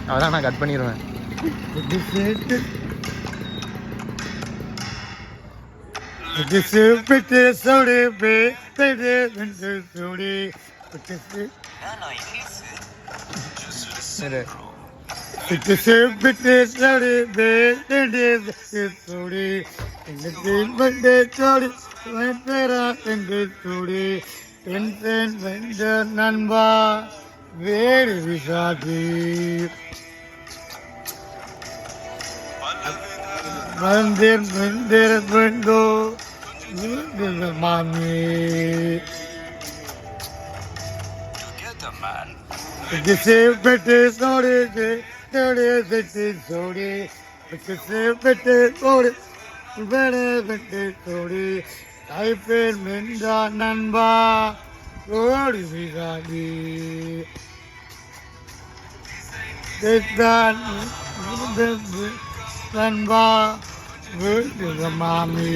அதான் நான் கட் பண்ணிடுவேன். நண்பா வேறு விசாதி மந்திர் மந்திர் பெண்டோ மாமி பெட்டு சோடி சோடி பெட்டு சோடி பெட்டு சோடி கைப்பேர் மென்றா நண்பா ஓடி விசாதி நண்பா வீட்டு மாமி